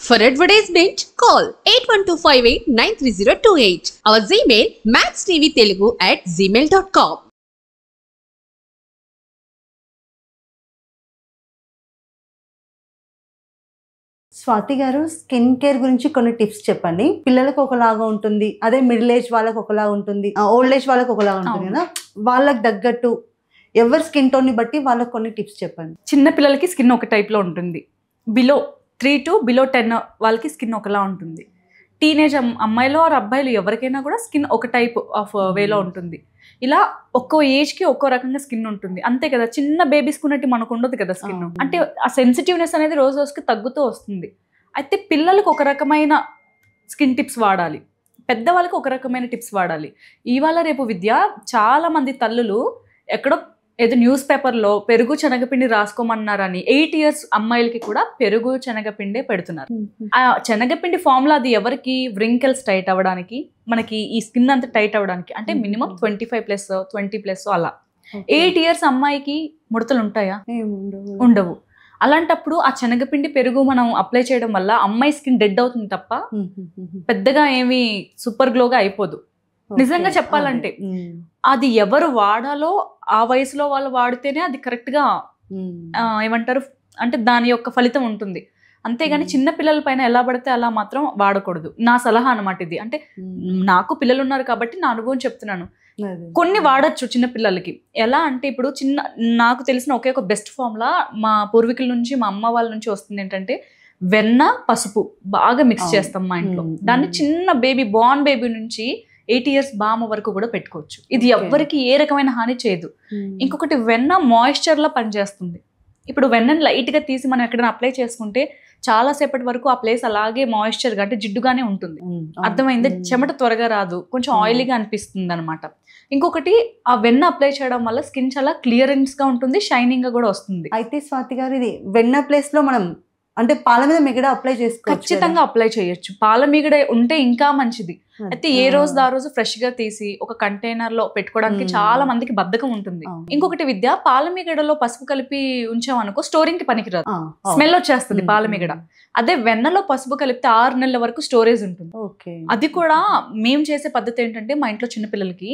For advertisement, call 8125893028. Our Gmail maxtvtelugu@gmail.com. Swathi గారు, skin care గురించి కొన్ని టిప్స్ చెప్పండి. పిల్లలకు ఒకలాగా ఉంటుంది, అదే మిడిల్ ఏజ్ వాళ్ళకి ఒకలాగా ఉంటుంది, ఓల్డ్ ఏజ్ వాళ్ళకి ఒకలాగా ఉంటుంది కదా. వాళ్ళకి తగ్గట్టు ఎవరి స్కిన్ టోన్ ని బట్టి వాళ్ళకి కొన్ని టిప్స్ చెప్పండి. చిన్న పిల్లలకి స్కిన్ ఒక టైప్లో ఉంటుంది. బిలో 3 to బిలో 10 వాళ్ళకి స్కిన్ ఒకలా ఉంటుంది. టీనేజ్ అమ్మాయిలు ఆర్ అబ్బాయిలు ఎవరికైనా కూడా స్కిన్ ఒక టైప్ ఆఫ్ వేలో ఉంటుంది. ఇలా ఒక్కో ఏజ్కి ఒక్కో రకంగా స్కిన్ ఉంటుంది, అంతే కదా. చిన్న బేబీస్కి ఉన్నట్టు మనకు ఉండదు కదా స్కిన్. అంటే ఆ సెన్సిటివ్నెస్ అనేది రోజు రోజుకి తగ్గుతూ వస్తుంది. అయితే పిల్లలకు ఒక రకమైన స్కిన్ టిప్స్ వాడాలి, పెద్దవాళ్ళకి ఒక రకమైన టిప్స్ వాడాలి. ఇవాళ రేపు విద్య చాలా మంది తల్లులు ఎక్కడో ఏదో న్యూస్ పేపర్లో పెరుగు శనగపిండి రాసుకోమన్నారని 8 years అమ్మాయిలకి కూడా పెరుగు శనగపిండే పెడుతున్నారు. ఆ శనగపిండి ఫార్ములా అది ఎవరికి? వ్రింకిల్స్ టైట్ అవ్వడానికి, మనకి ఈ స్కిన్ అంతా టైట్ అవ్వడానికి. అంటే మినిమం 25+, 20+ అలా. 8 years అమ్మాయికి ముడతలు ఉంటాయా? ఉండవు. అలాంటప్పుడు ఆ శనగపిండి పెరుగు మనం అప్లై చేయడం వల్ల అమ్మాయి స్కిన్ డెడ్ అవుతుంది తప్ప పెద్దగా ఏమి సూపర్ గ్లోగా అయిపోదు. నిజంగా చెప్పాలంటే అది ఎవరు వాడాలో ఆ వయసులో వాళ్ళు వాడితేనే అది కరెక్ట్గా ఏమంటారు అంటే దాని యొక్క ఫలితం ఉంటుంది. అంతేగాని చిన్న పిల్లల పైన ఎలా పడితే అలా మాత్రం వాడకూడదు. నా సలహా అన్నమాట ఇది. అంటే నాకు పిల్లలు ఉన్నారు కాబట్టి నా అనుభవం చెప్తున్నాను. కొన్ని వాడచ్చు చిన్న పిల్లలకి. ఎలా అంటే ఇప్పుడు నాకు తెలిసిన ఒకే ఒక బెస్ట్ ఫార్ములా మా పూర్వీకుల నుంచి, మా అమ్మ వాళ్ళ నుంచి వస్తుంది. ఏంటంటే వెన్న, పసుపు బాగా మిక్స్ చేస్తాం మా ఇంట్లో. దాన్ని చిన్న బోర్న్ బేబీ నుంచి 8 years బామ్మ వరకు కూడా పెట్టుకోవచ్చు. ఇది ఎవ్వరికి ఏ రకమైన హాని చేయదు. ఇంకొకటి వెన్న మాయిశ్చర్ లా పనిచేస్తుంది. ఇప్పుడు వెన్నను లైట్ గా తీసి మనం ఎక్కడైనా అప్లై చేసుకుంటే చాలా సేపటి వరకు ఆ ప్లేస్ అలాగే మాయిశ్చర్ గా అంటే జిడ్డుగానే ఉంటుంది. అర్థమైంది? చెమట త్వరగా రాదు, కొంచెం ఆయిలీగా అనిపిస్తుంది అనమాట. ఇంకొకటి ఆ వెన్న అప్లై చేయడం వల్ల స్కిన్ చాలా క్లియరెన్స్ గా ఉంటుంది, షైనింగ్ గా కూడా వస్తుంది. అయితే స్వాతి గారు, ఇది వెన్న ప్లేస్ లో మనం అంటే పాల మీద మిగడ అప్లై చేసుకోవచ్చు? ఖచ్చితంగా అప్లై చేయొచ్చు. పాల మిగడ ఉంటే ఇంకా మంచిది. అయితే ఏ రోజు ఆ రోజు ఫ్రెష్ గా తీసి ఒక కంటైనర్ లో పెట్టుకోవడానికి చాలా మందికి బద్ధకం ఉంటుంది. ఇంకొకటి విద్య, పాల మిగడలో పసుపు కలిపి ఉంచామనుకో స్టోరింగ్ కి పనికిరాదు, స్మెల్ వచ్చేస్తుంది పాల మిగడ. అదే వెన్నలో పసుపు కలిపితే 6 నెలల వరకు స్టోరేజ్ ఉంటుంది. అది కూడా మేము చేసే పద్ధతి ఏంటంటే, మా ఇంట్లో చిన్న పిల్లలకి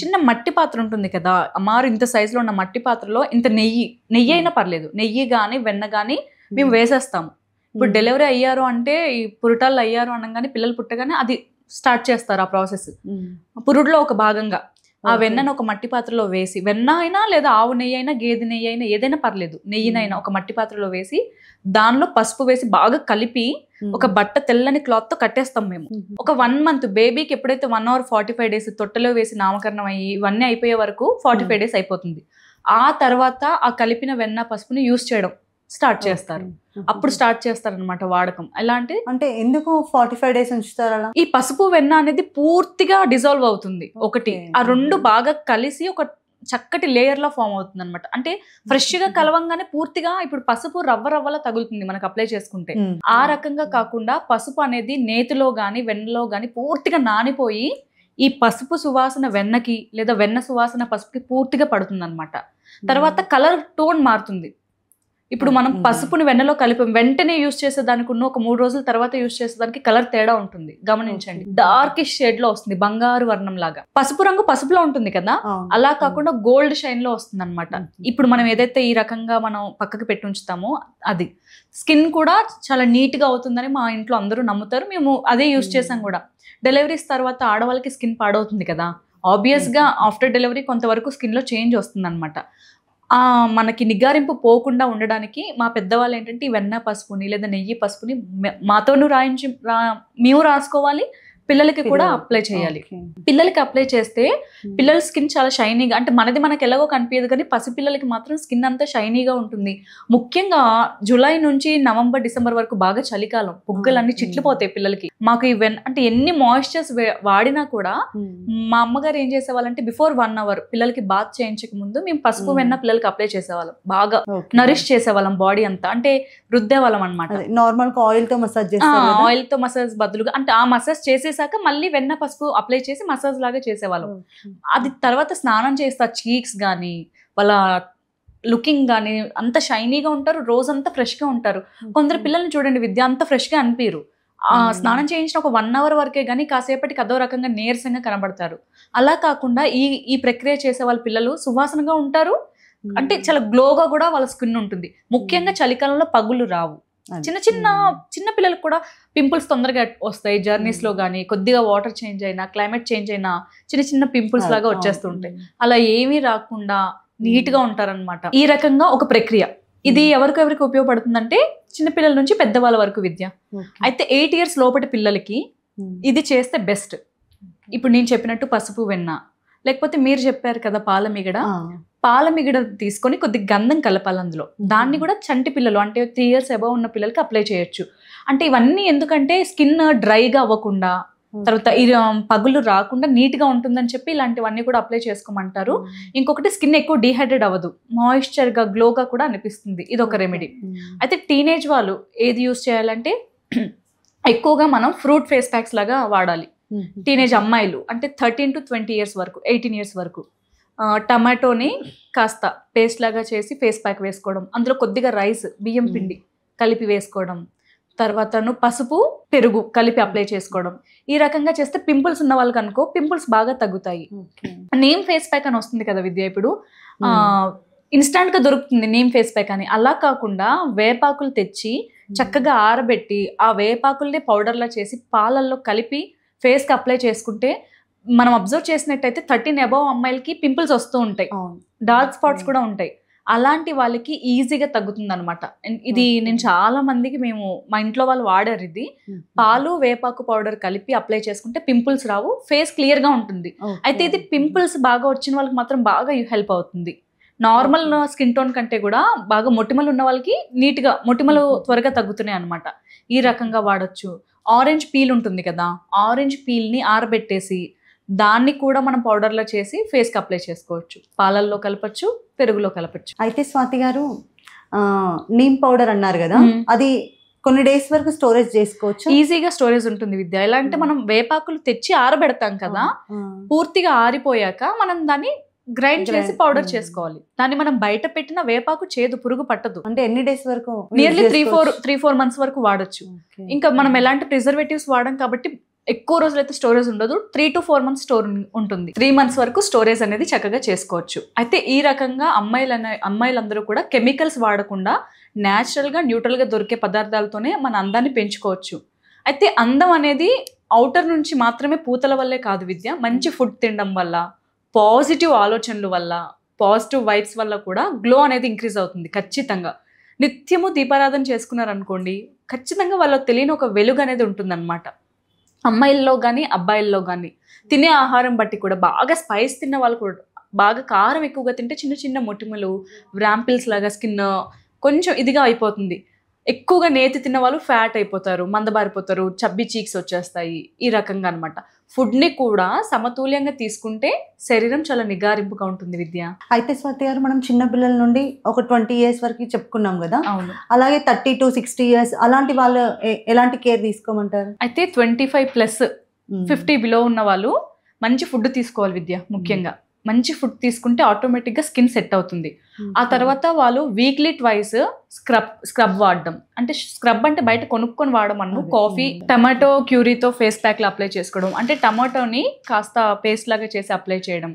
చిన్న మట్టి పాత్ర ఉంటుంది కదా, అమ్మారు ఇంత సైజులో ఉన్న మట్టి పాత్రలో ఇంత నెయ్యి అయినా పర్లేదు, నెయ్యి గాని వెన్న గాని మేము వేసేస్తాము. ఇప్పుడు డెలివరీ అయ్యారు అంటే, ఈ పురుటాలు అయ్యారు అనగానే, పిల్లలు పుట్టగానే అది స్టార్ట్ చేస్తారు ఆ ప్రాసెస్. పురుడులో ఒక భాగంగా ఆ వెన్నను ఒక మట్టి పాత్రలో వేసి, వెన్న అయినా లేదా ఆవు నెయ్యి అయినా గేదె నెయ్యి అయినా ఏదైనా పర్లేదు, నెయ్యినైనా ఒక మట్టి పాత్రలో వేసి దానిలో పసుపు వేసి బాగా కలిపి ఒక బట్ట తెల్లని క్లాత్ తో కట్టేస్తాం మేము. ఒక 1 month బేబీకి ఎప్పుడైతే 1 hour 45 days తొట్టెలో వేసి నామకరణం అయ్యి ఇవన్నీ అయిపోయే వరకు 45 days అయిపోతుంది. ఆ తర్వాత ఆ కలిపిన వెన్న పసుపుని యూజ్ చేయడం స్టార్ట్ చేస్తారు. అప్పుడు స్టార్ట్ చేస్తారు అనమాట వాడకం. ఎలా అంటే ఎందుకు 45 days ఉంచుతారు అలా? ఈ పసుపు వెన్న అనేది పూర్తిగా డిజాల్వ్ అవుతుంది. ఒకటి ఆ రెండు బాగా కలిసి ఒక చక్కటి లేయర్ లా ఫామ్ అవుతుంది అనమాట. అంటే ఫ్రెష్ గా కలవంగానే పూర్తిగా ఇప్పుడు పసుపు రవ్వలా తగులుతుంది మనకు అప్లై చేసుకుంటే. ఆ రకంగా కాకుండా పసుపు అనేది నేతిలో గాని వెన్నలో గాని పూర్తిగా నానిపోయి ఈ పసుపు సువాసన వెన్నకి లేదా వెన్న సువాసన పసుపుకి పూర్తిగా పడుతుంది అనమాట. తర్వాత కలర్ టోన్ మారుతుంది. ఇప్పుడు మనం పసుపుని వెన్నలో కలిపి వెంటనే యూజ్ చేసేదానికి ఒక 3 రోజుల తర్వాత యూజ్ చేసేదానికి కలర్ తేడా ఉంటుంది, గమనించండి. డార్కిష్ షేడ్ లో వస్తుంది, బంగారు వర్ణం లాగా. పసుపు రంగు పసుపులో ఉంటుంది కదా, అలా కాకుండా గోల్డ్ షైన్ లో వస్తుంది అనమాట. ఇప్పుడు మనం ఏదైతే ఈ రకంగా మనం పక్కకి పెట్టి ఉంచుతామో అది స్కిన్ కూడా చాలా నీట్ గా అవుతుందని మా ఇంట్లో అందరూ నమ్ముతారు. మేము అదే యూజ్ చేసాం కూడా. డెలివరీస్ తర్వాత ఆడవాళ్ళకి స్కిన్ పాడవుతుంది కదా, ఆబ్వియస్ గా ఆఫ్టర్ డెలివరీ కొంతవరకు స్కిన్ లో చేంజ్ వస్తుంది అనమాట. మనకి నిగారింపు పోకుండా ఉండడానికి మా పెద్దవాళ్ళు ఏంటంటే ఈ వెన్న పసుపుని లేదా నెయ్యి పసుపుని మాతోనూ మేము రాసుకోవాలి, పిల్లలకి కూడా అప్లై చేయాలి. పిల్లలకి అప్లై చేస్తే పిల్లల స్కిన్ చాలా షైనీగా, అంటే మనది మనకి ఎలాగో కనిపించదు కానీ పసిపిల్లలకి మాత్రం స్కిన్ అంతా షైనీగా ఉంటుంది. ముఖ్యంగా జూలై నుంచి నవంబర్ డిసెంబర్ వరకు బాగా చలికాలం, బుగ్గలన్నీ చిట్లిపోతాయి పిల్లలకి. మాకు ఈ అంటే ఎన్ని మాయిశ్చర్స్ వాడినా కూడా మా అమ్మగారు ఏం చేసేవాళ్ళంటే బిఫోర్ 1 hour పిల్లలకి బాత్ చేయించక ముందు మేము పసుపు వెన్న పిల్లలకి అప్లై చేసేవాళ్ళం. బాగా నరిష్ చేసేవాళ్ళం బాడీ అంతా, అంటే రుద్దేవాళ్ళం అనమాట. నార్మల్ ఆయిల్ తో మసాజ్ ఆయిల్ తో మసాజ్ బదులుగా, అంటే ఆ మసాజ్ చేసేసాక మళ్ళీ వెన్న పసుపు అప్లై చేసి మసాజ్ లాగా చేసేవాళ్ళం. అది తర్వాత స్నానం చేస్తా చీక్స్ గానీ వాళ్ళ లుకింగ్ కానీ అంత షైనీగా ఉంటారు, రోజంతా ఫ్రెష్గా ఉంటారు. కొందరు పిల్లల్ని చూడండి విద్య, అంత ఫ్రెష్గా అనిపించరు. స్నానం చేయించిన ఒక 1 hour వరకే కానీ కాసేపటికి అదో రకంగా నీరసంగా కనబడతారు. అలా కాకుండా ఈ ప్రక్రియ చేసే వాళ్ళ పిల్లలు సువాసనగా ఉంటారు, అంటే చాలా గ్లోగా కూడా వాళ్ళ స్కిన్ ఉంటుంది. ముఖ్యంగా చలికాలంలో పగులు రావు. చిన్న పిల్లలకు కూడా పింపుల్స్ తొందరగా వస్తాయి. జర్నీస్ లో కానీ కొద్దిగా వాటర్ చేంజ్ అయినా, క్లైమేట్ చేంజ్ అయినా చిన్న పింపుల్స్ లాగా వచ్చేస్తుంటాయి. అలా ఏమీ రాకుండా నీట్ గా ఉంటారనమాట. ఈ రకంగా ఒక ప్రక్రియ. ఇది ఎవరికి ఉపయోగపడుతుందంటే చిన్నపిల్లల నుంచి పెద్దవాళ్ళ వరకు విద్య. అయితే 8 years లోపటి పిల్లలకి ఇది చేస్తే బెస్ట్. ఇప్పుడు నేను చెప్పినట్టు పసుపు వెన్న, లేకపోతే మీరు చెప్పారు కదా పాలమిగడ తీసుకొని కొద్దిగా గంధం కలపాలి అందులో. దాన్ని కూడా చంటి పిల్లలు అంటే 3 years అబౌవ్ ఉన్న పిల్లలకి అప్లై చేయొచ్చు. అంటే ఇవన్నీ ఎందుకంటే స్కిన్ డ్రైగా అవ్వకుండా, తర్వాత పగులు రాకుండా నీట్ గా ఉంటుందని చెప్పి ఇలాంటివన్నీ కూడా అప్లై చేసుకోమంటారు. ఇంకొకటి స్కిన్ ఎక్కువ డిహైడ్రేట్ అవ్వదు, మాయిశ్చర్ గా గ్లోగా కూడా అనిపిస్తుంది. ఇది ఒక రెమెడీ. అయితే టీనేజ్ వాళ్ళు ఏది యూజ్ చేయాలంటే ఎక్కువగా మనం ఫ్రూట్ ఫేస్ ప్యాక్స్ లాగా వాడాలి. టీనేజ్ అమ్మాయిలు అంటే 13 to 20 years వరకు, 18 years వరకు టమాటోని కాస్త పేస్ట్ లాగా చేసి ఫేస్ ప్యాక్ వేసుకోవడం, అందులో కొద్దిగా రైస్, బియ్యం పిండి కలిపి వేసుకోవడం, తర్వాత పసుపు పెరుగు కలిపి అప్లై చేసుకోవడం. ఈ రకంగా చేస్తే పింపుల్స్ ఉన్న వాళ్ళకి అనుకో పింపుల్స్ బాగా తగ్గుతాయి. నేమ్ ఫేస్ ప్యాక్ అని వస్తుంది కదా విద్య, ఇప్పుడు ఇన్స్టాంట్ గా దొరుకుతుంది నేమ్ ఫేస్ ప్యాక్ అని. అలా కాకుండా వేపాకులు తెచ్చి చక్కగా ఆరబెట్టి ఆ వేపాకుల్ని పౌడర్లా చేసి పాలల్లో కలిపి ఫేస్ కి అప్లై చేసుకుంటే, మనం అబ్జర్వ్ చేసినట్టయితే 13 above అమ్మాయిలకి పింపుల్స్ వస్తూ ఉంటాయి, డార్క్ స్పాట్స్ కూడా ఉంటాయి. అలాంటి వాళ్ళకి ఈజీగా తగ్గుతుంది అనమాట. ఇది నేను చాలా మందికి మా ఇంట్లో వాళ్ళు వాడారు. ఇది పాలు వేపాకు పౌడర్ కలిపి అప్లై చేసుకుంటే పింపుల్స్ రావు, ఫేస్ క్లియర్ గా ఉంటుంది. అయితే ఇది పింపుల్స్ బాగా వచ్చిన వాళ్ళకి మాత్రం బాగా హెల్ప్ అవుతుంది. నార్మల్ స్కిన్ టోన్ కంటే కూడా బాగా మొటిమలు ఉన్న వాళ్ళకి నీట్ గా మొటిమలు త్వరగా తగ్గుతున్నాయి అనమాట. ఈ రకంగా వాడచ్చు. ఆరెంజ్ పీల్ ఉంటుంది కదా, ఆరెంజ్ పీల్ ని ఆరబెట్టేసి దాన్ని కూడా మనం పౌడర్లో చేసి ఫేస్ కి అప్లై చేసుకోవచ్చు. పాలల్లో కలపచ్చు, పెరుగులో కలపచ్చు. అయితే స్వాతి గారు, నీమ్ పౌడర్ అన్నారు కదా, అది కొన్ని డేస్ వరకు స్టోరేజ్ చేసుకోవచ్చు? ఈజీగా స్టోరేజ్ ఉంటుంది విద్య. ఎలా అంటే మనం వేపాకులు తెచ్చి ఆరబెడతాం కదా, పూర్తిగా ఆరిపోయాక మనం దాన్ని గ్రైండ్ చేసి పౌడర్ చేసుకోవాలి. దాన్ని మనం బయట పెట్టిన వేపాకు చేదు, పురుగు పట్టదు. అంటే ఎన్ని డేస్ వరకు? నియర్లీ 3-4 months వరకు వాడచ్చు. ఇంకా మనం ఎలాంటి ప్రిజర్వేటివ్స్ వాడడం కాబట్టి ఎక్కువ రోజులు అయితే స్టోరేజ్ ఉండదు. 3 to 4 months స్టోర్ ఉంటుంది. 3 months వరకు స్టోరేజ్ అనేది చక్కగా చేసుకోవచ్చు. అయితే ఈ రకంగా అమ్మాయిలందరూ కూడా కెమికల్స్ వాడకుండా న్యాచురల్ గా న్యూట్రల్ గా దొరికే పదార్థాలతోనే మన అందాన్ని పెంచుకోవచ్చు. అయితే అందం అనేది అవుటర్ నుంచి మాత్రమే పూతల వల్లే కాదు విద్య. మంచి ఫుడ్ తినడం వల్ల, పాజిటివ్ ఆలోచనల వల్ల, పాజిటివ్ వైబ్స్ వల్ల కూడా గ్లో అనేది ఇంక్రీజ్ అవుతుంది ఖచ్చితంగా. నిత్యము దీపారాధన చేసుకున్నారనుకోండి, ఖచ్చితంగా వాళ్ళకి తెలియని ఒక వెలుగు అనేది ఉంటుందన్నమాట. అమ్మాయిల్లో కానీ అబ్బాయిల్లో కానీ తినే ఆహారం బట్టి కూడా బాగా స్పైస్ తిన్న వాళ్ళు కూడా, బాగా కారం ఎక్కువగా తింటే చిన్న మొటిమలు, ర్యాంపిల్స్ లాగా స్కిన్ కొంచెం ఇదిగా అయిపోతుంది. ఎక్కువగా నేతి తిన్న వాళ్ళు ఫ్యాట్ అయిపోతారు, మందబారిపోతారు, చబ్బీ చీక్స్ వచ్చేస్తాయి. ఈ రకంగా అనమాట. ఫుడ్ని కూడా సమతుల్యంగా తీసుకుంటే శరీరం చాలా నిగారింపుగా ఉంటుంది విద్య. అయితే స్వాతి గారు, మనం చిన్న పిల్లల నుండి ఒక 20 years వరకు చెప్పుకున్నాం కదా, అవును. అలాగే 30 to 60 years అలాంటి వాళ్ళు ఎలాంటి కేర్ తీసుకోమంటారు? అయితే 25+ 50 బిలో ఉన్న వాళ్ళు మంచి ఫుడ్ తీసుకోవాలి విద్య. ముఖ్యంగా మంచి ఫుడ్ తీసుకుంటే ఆటోమేటిక్గా స్కిన్ సెట్ అవుతుంది. ఆ తర్వాత వాళ్ళు వీక్లీ ట్వైస్ స్క్రబ్ వాడడం. అంటే స్క్రబ్ అంటే బయట కొనుక్కొని వాడమను. కాఫీ, టమాటో క్యూరీతో ఫేస్ ప్యాక్లు అప్లై చేసుకోవడం, అంటే టమాటోని కాస్త పేస్ట్ లాగా చేసి అప్లై చేయడం,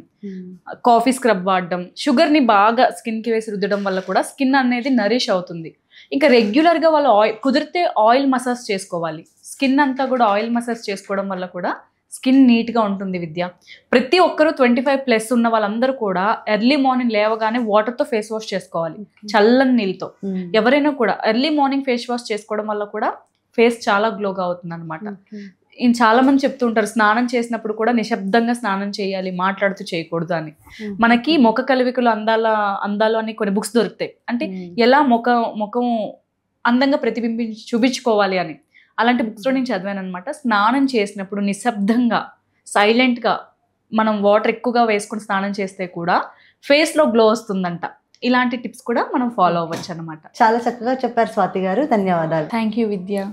కాఫీ స్క్రబ్ వాడడం, షుగర్ని బాగా స్కిన్కి వేసి రుద్దడం వల్ల కూడా స్కిన్ అనేది నరిష్ అవుతుంది. ఇంకా రెగ్యులర్గా వాళ్ళు కుదిరితే ఆయిల్ మసాజ్ చేసుకోవాలి. స్కిన్ అంతా కూడా ఆయిల్ మసాజ్ చేసుకోవడం వల్ల కూడా స్కిన్ నీట్గా ఉంటుంది విద్య. ప్రతి ఒక్కరూ 25+ ఉన్న వాళ్ళందరూ కూడా ఎర్లీ మార్నింగ్ లేవగానే వాటర్తో ఫేస్ వాష్ చేసుకోవాలి, చల్లని నీళ్ళతో. ఎవరైనా కూడా ఎర్లీ మార్నింగ్ ఫేస్ వాష్ చేసుకోవడం వల్ల కూడా ఫేస్ చాలా గ్లోగా అవుతుంది అనమాట. చాలా మంది చెప్తూ ఉంటారు, స్నానం చేసినప్పుడు కూడా నిశ్శబ్దంగా స్నానం చేయాలి, మాట్లాడుతూ చేయకూడదు అని. మనకి ముఖ కలవికలు అందాలు అని కొన్ని బుక్స్ దొరుకుతాయి. అంటే ఎలా ముఖం అందంగా చూపించుకోవాలి అని. అలాంటి బుక్స్లో నేను చదివాను అనమాట. స్నానం చేసినప్పుడు నిశ్శబ్దంగా, సైలెంట్గా మనం వాటర్ ఎక్కువగా వేసుకొని స్నానం చేస్తే కూడా ఫేస్లో గ్లో వస్తుందంట. ఇలాంటి టిప్స్ కూడా మనం ఫాలో అవ్వచ్చు అనమాట. చాలా చక్కగా చెప్పారు స్వాతి గారు, ధన్యవాదాలు. Thank you Vidya.